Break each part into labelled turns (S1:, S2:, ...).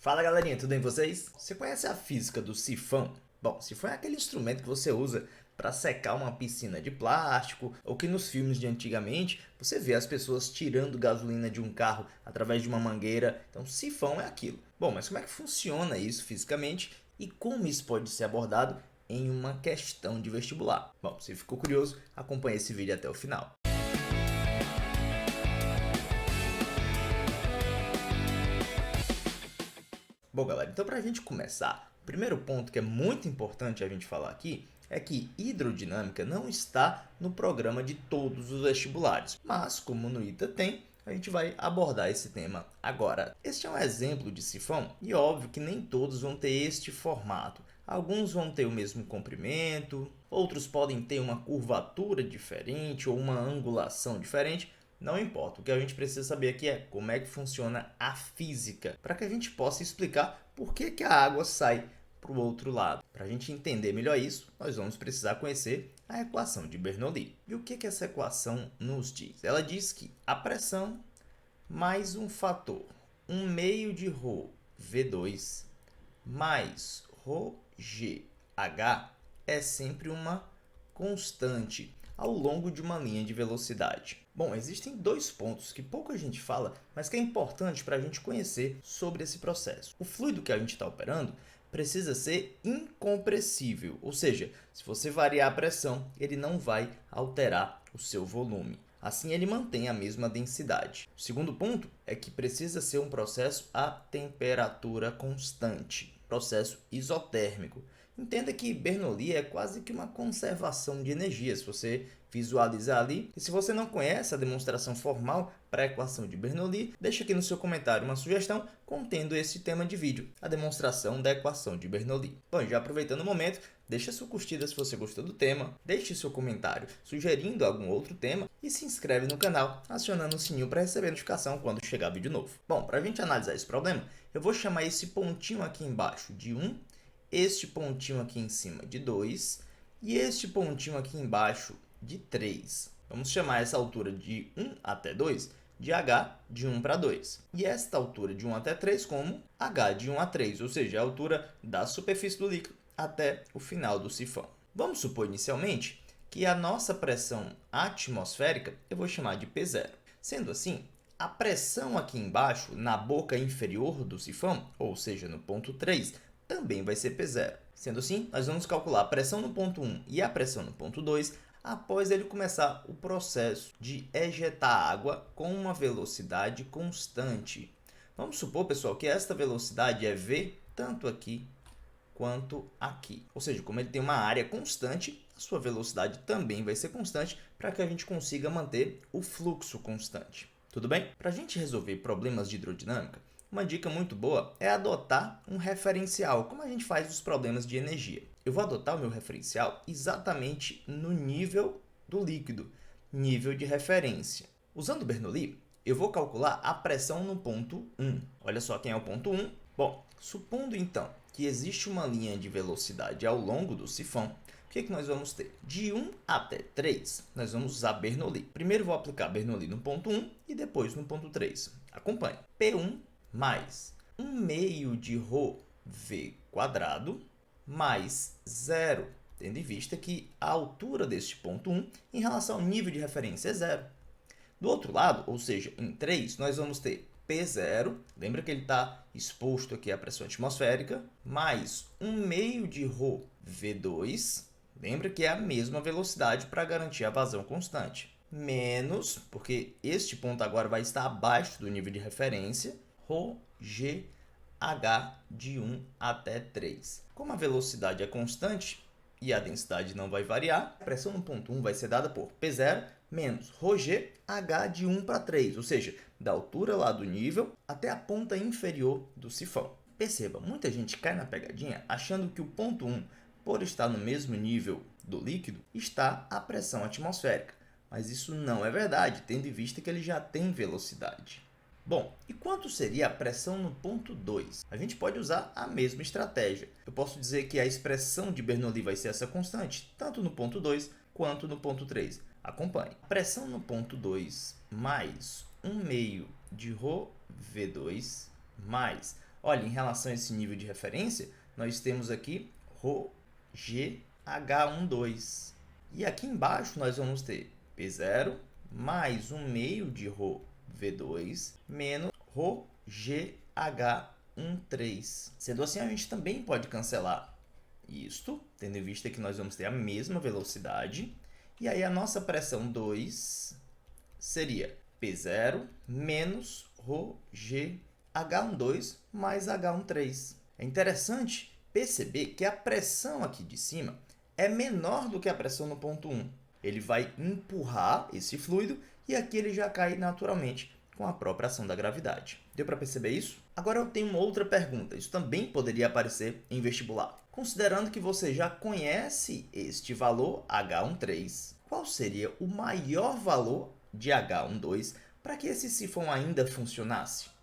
S1: Fala galerinha, tudo bem com vocês? Você conhece a física do sifão? Bom, sifão é aquele instrumento que você usa para secar uma piscina de plástico, ou que nos filmes de antigamente você vê as pessoas tirando gasolina de um carro através de uma mangueira. Então, sifão é aquilo. Bom, mas como é que funciona isso fisicamente e como isso pode ser abordado em uma questão de vestibular? Bom, se ficou curioso, acompanhe esse vídeo até o final. Bom, galera, então para a gente começar, o primeiro ponto que é muito importante a gente falar aqui é que hidrodinâmica não está no programa de todos os vestibulares, mas como no ITA tem, a gente vai abordar esse tema agora. Este é um exemplo de sifão e óbvio que nem todos vão ter este formato. Alguns vão ter o mesmo comprimento, outros podem ter uma curvatura diferente ou uma angulação diferente. Não importa, o que a gente precisa saber aqui é como é que funciona a física, para que a gente possa explicar por que a água sai para o outro lado. Para a gente entender melhor isso, nós vamos precisar conhecer a equação de Bernoulli. E o que essa equação nos diz? Ela diz que a pressão mais um fator 1 meio de ρ V2 mais ρgh é sempre uma constante ao longo de uma linha de velocidade. Bom, existem dois pontos que pouca gente fala, mas que é importante para a gente conhecer sobre esse processo. O fluido que a gente está operando precisa ser incompressível, ou seja, se você variar a pressão, ele não vai alterar o seu volume. Assim, ele mantém a mesma densidade. O segundo ponto é que precisa ser um processo a temperatura constante, processo isotérmico. Entenda que Bernoulli é quase que uma conservação de energia, se você visualizar ali. E se você não conhece a demonstração formal para a equação de Bernoulli, deixa aqui no seu comentário uma sugestão contendo esse tema de vídeo, a demonstração da equação de Bernoulli. Bom, já aproveitando o momento, deixa sua curtida se você gostou do tema, deixe seu comentário sugerindo algum outro tema e se inscreve no canal, acionando o sininho para receber notificação quando chegar vídeo novo. Bom, para a gente analisar esse problema, eu vou chamar esse pontinho aqui embaixo de 1, este pontinho aqui em cima de 2 e este pontinho aqui embaixo de 3. Vamos chamar essa altura de 1 até 2 de h de 1 para 2. E esta altura de 1 até 3 como h de 1 a 3, ou seja, a altura da superfície do líquido até o final do sifão. Vamos supor inicialmente que a nossa pressão atmosférica eu vou chamar de P0. Sendo assim, a pressão aqui embaixo, na boca inferior do sifão, ou seja, no ponto 3, também vai ser P0. Sendo assim, nós vamos calcular a pressão no ponto 1 e a pressão no ponto 2 após ele começar o processo de ejetar água com uma velocidade constante. Vamos supor, pessoal, que esta velocidade é V tanto aqui quanto aqui. Ou seja, como ele tem uma área constante, a sua velocidade também vai ser constante para que a gente consiga manter o fluxo constante. Tudo bem? Para a gente resolver problemas de hidrodinâmica, uma dica muito boa é adotar um referencial, como a gente faz nos problemas de energia. Eu vou adotar o meu referencial exatamente no nível do líquido, nível de referência. Usando Bernoulli, eu vou calcular a pressão no ponto 1. Olha só quem é o ponto 1. Bom, supondo então que existe uma linha de velocidade ao longo do sifão, o que nós vamos ter? De 1 até 3, nós vamos usar Bernoulli. Primeiro vou aplicar Bernoulli no ponto 1 e depois no ponto 3. Acompanhe. P1 mais 1 meio de ρ V quadrado mais 0, tendo em vista que a altura deste ponto 1 em relação ao nível de referência é 0. Do outro lado, ou seja, em 3, nós vamos ter P0, lembra que ele está exposto aqui à pressão atmosférica, mais 1 meio de ρ V2, lembra que é a mesma velocidade para garantir a vazão constante, menos, porque este ponto agora vai estar abaixo do nível de referência, ρgh de 1 até 3. Como a velocidade é constante e a densidade não vai variar, a pressão no ponto 1 vai ser dada por P0 menos ρgh de 1 para 3, ou seja, da altura lá do nível até a ponta inferior do sifão. Perceba, muita gente cai na pegadinha achando que o ponto 1, por estar no mesmo nível do líquido, está a pressão atmosférica. Mas isso não é verdade, tendo em vista que ele já tem velocidade. Bom, e quanto seria a pressão no ponto 2? A gente pode usar a mesma estratégia. Eu posso dizer que a expressão de Bernoulli vai ser essa constante, tanto no ponto 2 quanto no ponto 3. Acompanhe. Pressão no ponto 2 mais 1 meio de ρ V2 mais... Olha, em relação a esse nível de referência, nós temos aqui ρgH12. E aqui embaixo nós vamos ter P0 mais 1 meio de ρV2 menos ρgH13. Sendo assim, a gente também pode cancelar isto, tendo em vista que nós vamos ter a mesma velocidade. E aí a nossa pressão 2 seria P0 menos ρgH12 mais H13. É interessante perceber que a pressão aqui de cima é menor do que a pressão no ponto 1. Ele vai empurrar esse fluido e aqui ele já cai naturalmente com a própria ação da gravidade. Deu para perceber isso? Agora eu tenho uma outra pergunta. Isso também poderia aparecer em vestibular. Considerando que você já conhece este valor H13, qual seria o maior valor de H12 para que esse sifão ainda funcionasse?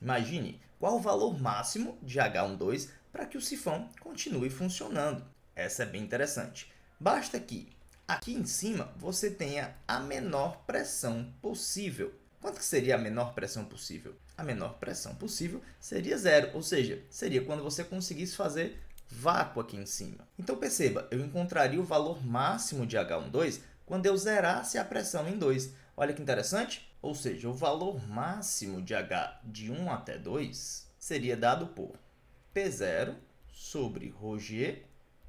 S1: Imagine qual o valor máximo de H12 para que o sifão continue funcionando. Essa é bem interessante. Basta que aqui em cima você tenha a menor pressão possível. Quanto que seria a menor pressão possível? A menor pressão possível seria 0, ou seja, seria quando você conseguisse fazer vácuo aqui em cima. Então perceba, eu encontraria o valor máximo de H12 quando eu zerasse a pressão em 2. Olha que interessante. Ou seja, o valor máximo de H de 1 até 2 seria dado por P0 sobre ρg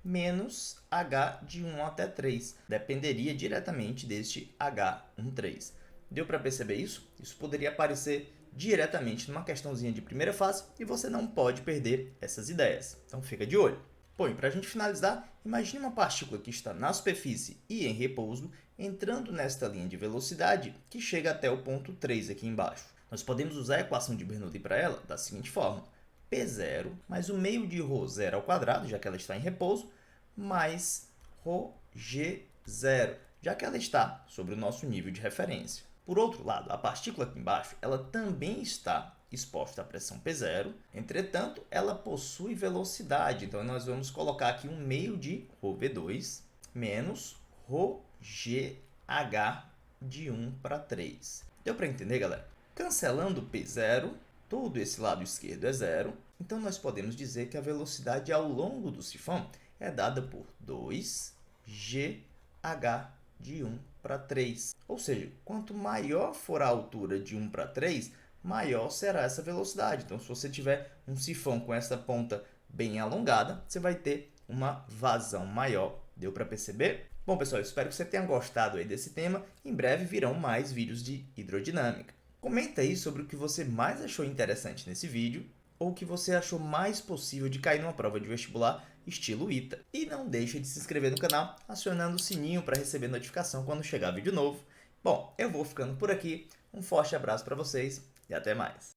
S1: menos H de 1 até 3. Dependeria diretamente deste H13. Deu para perceber isso? Isso poderia aparecer diretamente numa questãozinha de primeira fase e você não pode perder essas ideias. Então fica de olho. Bom, para a gente finalizar, imagine uma partícula que está na superfície e em repouso, entrando nesta linha de velocidade que chega até o ponto 3 aqui embaixo. Nós podemos usar a equação de Bernoulli para ela da seguinte forma: P0 mais o meio de ρ0 ao quadrado, já que ela está em repouso, mais ρg0, já que ela está sobre o nosso nível de referência. Por outro lado, a partícula aqui embaixo ela também está exposta à pressão P0, entretanto, ela possui velocidade. Então, nós vamos colocar aqui um meio de ρV2 menos ρgH de 1 para 3. Deu para entender, galera? Cancelando P0, todo esse lado esquerdo é 0. Então, nós podemos dizer que a velocidade ao longo do sifão é dada por 2gh de 1 para 3. Ou seja, quanto maior for a altura de 1 para 3, maior será essa velocidade. Então, se você tiver um sifão com essa ponta bem alongada, você vai ter uma vazão maior. Deu para perceber? Bom, pessoal, espero que você tenha gostado aí desse tema. Em breve virão mais vídeos de hidrodinâmica. Comenta aí sobre o que você mais achou interessante nesse vídeo ou o que você achou mais possível de cair numa prova de vestibular estilo ITA. E não deixe de se inscrever no canal, acionando o sininho para receber notificação quando chegar vídeo novo. Bom, eu vou ficando por aqui. Um forte abraço para vocês e até mais.